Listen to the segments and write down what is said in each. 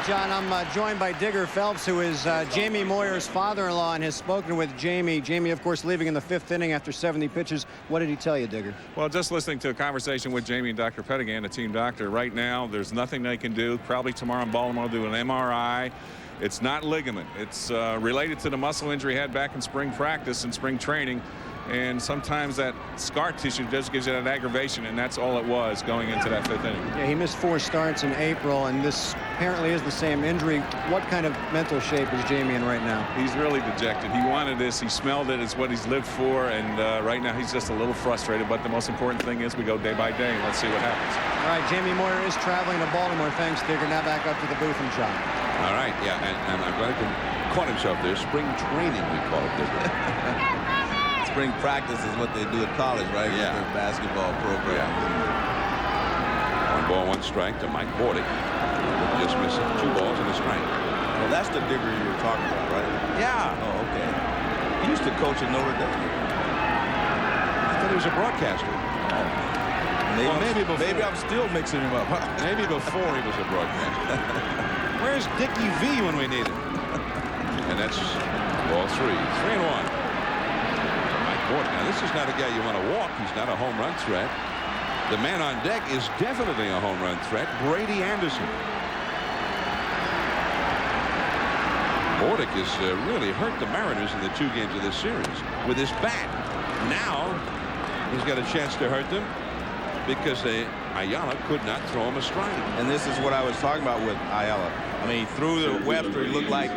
John. I'm joined by Digger Phelps, who is Jamie Moyer's father-in-law, and has spoken with Jamie. Jamie, of course, leaving in the 5th inning after 70 pitches. What did he tell you, Digger? Well, just listening to a conversation with Jamie and Dr. Pettigan, the team doctor, right now, there's nothing they can do. Probably tomorrow in Baltimore, do an MRI. It's not ligament. It's related to the muscle injury he had back in spring practice and spring training. And sometimes that scar tissue just gives you that aggravation, and that's all it was going into that 5th inning. Yeah, he missed 4 starts in April, and this apparently is the same injury. What kind of mental shape is Jamie in right now? He's really dejected. He wanted this. He smelled it. It's what he's lived for, and right now he's just a little frustrated. But the most important thing is we go day by day, and let's see what happens. All right, Jamie Moyer is traveling to Baltimore. Thanks, Digger. Now back up to the booth and John. All right, yeah, and I'm glad he caught himself there. Spring training, we call it, Digger. Spring practice is what they do at college, right? Yeah. Their basketball program. Yeah. 1 ball, 1 strike to Mike Bordick. Just missing 2 balls and a strike. Well, that's the Digger you were talking about, right? Yeah. Oh, okay. He used to coach at Notre Dame. I thought he was a broadcaster. Oh. Maybe I'm still mixing him up. Maybe before he was a broadcaster. Where's Dickie V when we need him? And that's ball 3. 3-1. Now, this is not a guy you want to walk. He's not a home run threat. The man on deck is definitely a home run threat, Brady Anderson. Bordick has really hurt the Mariners in the 2 games of this series with his bat. Now he's got a chance to hurt them because Ayala could not throw him a strike. And this is what I was talking about with Ayala. I mean, he threw to Webster. He looked like,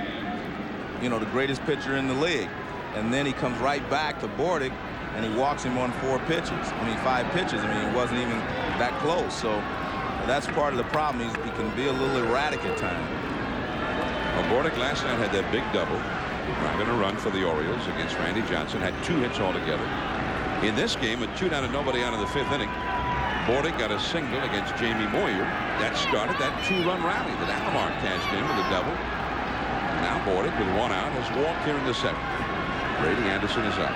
you know, the greatest pitcher in the league. And then he comes right back to Bordick, and he walks him on 4 pitches. I mean, 5 pitches. I mean, it wasn't even that close. So that's part of the problem. He can be a little erratic at times. Well, Bordick last night had that big double, driving a run for the Orioles against Randy Johnson. Had 2 hits altogether. In this game, with 2 down and nobody out of the 5th inning, Bordick got a single against Jamie Moyer. That started that 2-run rally that Alomar cashed in with a double. Now Bordick, with 1 out, has walked here in the 7th. Brady Anderson is up.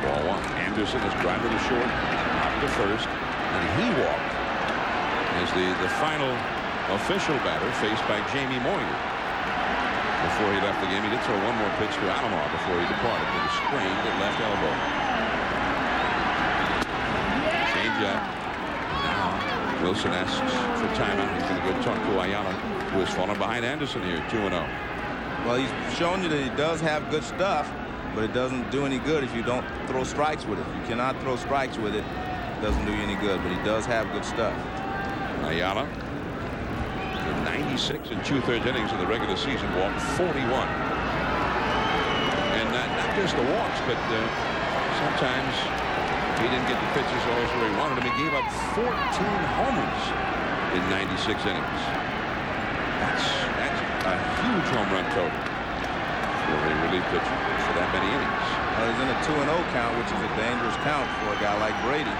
Ball 1. Anderson is driving to short, out to first, and he walked as the final official batter faced by Jamie Moyer. Before he left the game, he did throw 1 more pitch to Alomar before he departed with a sprained left elbow. Change up. Now Wilson asks for timeout. He's going to go talk to Ayala, who has fallen behind Anderson here, 2-0. Well, he's shown you that he does have good stuff, but it doesn't do any good if you don't throw strikes with it. You cannot throw strikes with it. It doesn't do you any good, but he does have good stuff. Ayala, 96 and 2/3 innings in the regular season, walked 41. And not just the walks, but sometimes he didn't get the pitches always where he wanted them. He gave up 14 homers in 96 innings. That's a huge home run total for a relief pitcher for that many innings. Well, he's in a 2-0 count, which is a dangerous count for a guy like Brady.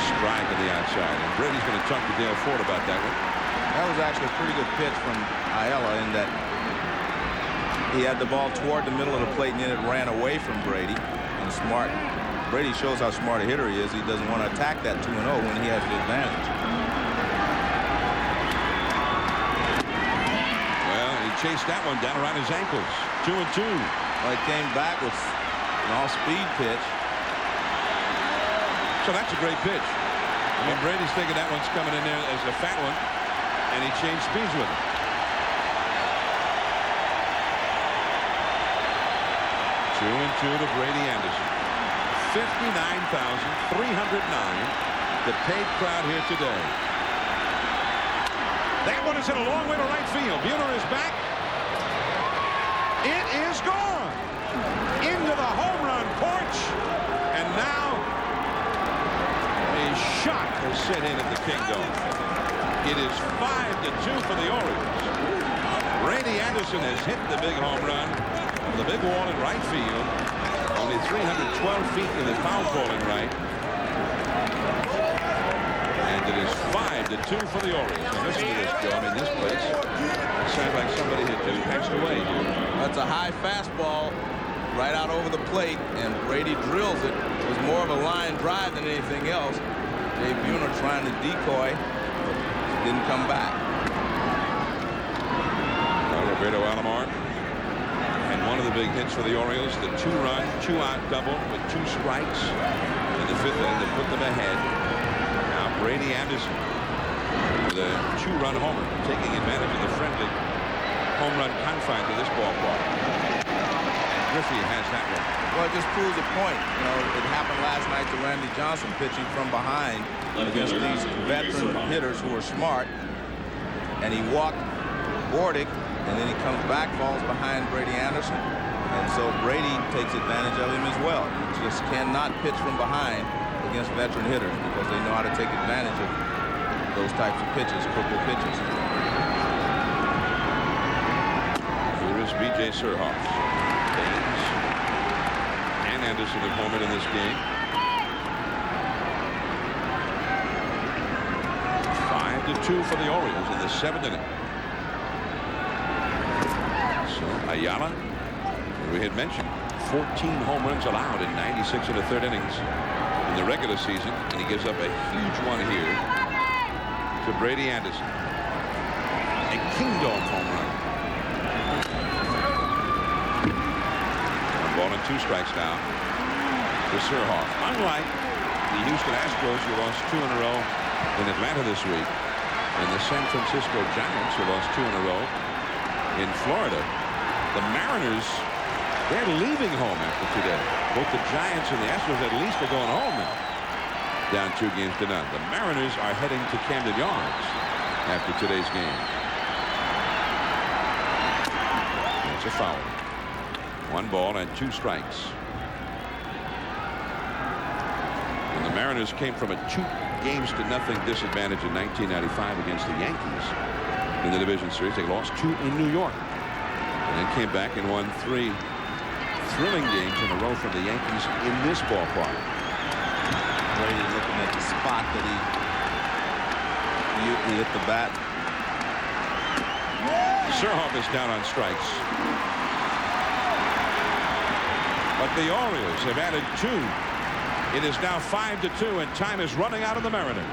Strike to the outside, and Brady's going to talk to Dale Ford about that one. That was actually a pretty good pitch from Ayala in that he had the ball toward the middle of the plate, and then it ran away from Brady. And Brady shows how smart a hitter he is. He doesn't want to attack that 2-0 when he has the advantage. Chased that one down around his ankles. 2-2. Well, he came back with an all-speed pitch. So that's a great pitch. I mean, Brady's thinking that one's coming in there as a fat one, and he changed speeds with it. 2-2 to Brady Anderson. 59,309. The paid crowd here today. That one is in a long way to right field. Buehler is back. It is gone into the home run porch, and now a shock has set in at the Kingdome. It is 5-2 for the Orioles. Brady Anderson has hit the big home run on the big wall in right field. Only 312 feet to the foul pole in right. And it is 5-2 for the Orioles. And listen to this, Joe. I mean, this place sounds like somebody had just passed away here. That's a high fastball right out over the plate, and Brady drills it. It was more of a line drive than anything else. Dave Buehler trying to decoy, but didn't come back. Alberto Alomar had one of the big hits for the Orioles, the 2-run, 2-out double with 2 strikes in the 5th inning to put them ahead. Now Brady Anderson with a 2-run homer, taking advantage of the friendly home run confines of this ballpark. And Griffey has that one. Well, it just proves a point. You know, it happened last night to Randy Johnson pitching from behind against these veteran hitters who are smart. And he walked Bordick, and then he comes back, falls behind Brady Anderson. And so Brady takes advantage of him as well. You just cannot pitch from behind against veteran hitters because they know how to take advantage of those types of pitches, crooked pitches. Here is B.J. Surhoff. Baines and Anderson have homered in this game. 5-2 for the Orioles in the 7th inning. So Ayala, we had mentioned, 14 home runs allowed in 96 of the 3rd innings in the regular season, and he gives up a huge one here to Brady Anderson. A kingdom home run. 1 ball and 2 strikes now to Surhoff. Unlike the Houston Astros, who lost 2 in a row in Atlanta this week, and the San Francisco Giants, who lost 2 in a row in Florida, the Mariners, they're leaving home after today. Both the Giants and the Astros at least are going home now. Down 2-0. The Mariners are heading to Camden Yards after today's game. That's a foul. 1 ball and 2 strikes. And the Mariners came from a 2-0 disadvantage in 1995 against the Yankees in the division series. They lost 2 in New York and then came back and won 3 thrilling games in a row from the Yankees in this ballpark. Brady looking at the spot that he hit the bat. Surhoff is down on strikes. But the Orioles have added 2. It is now 5-2, and time is running out of the Mariners.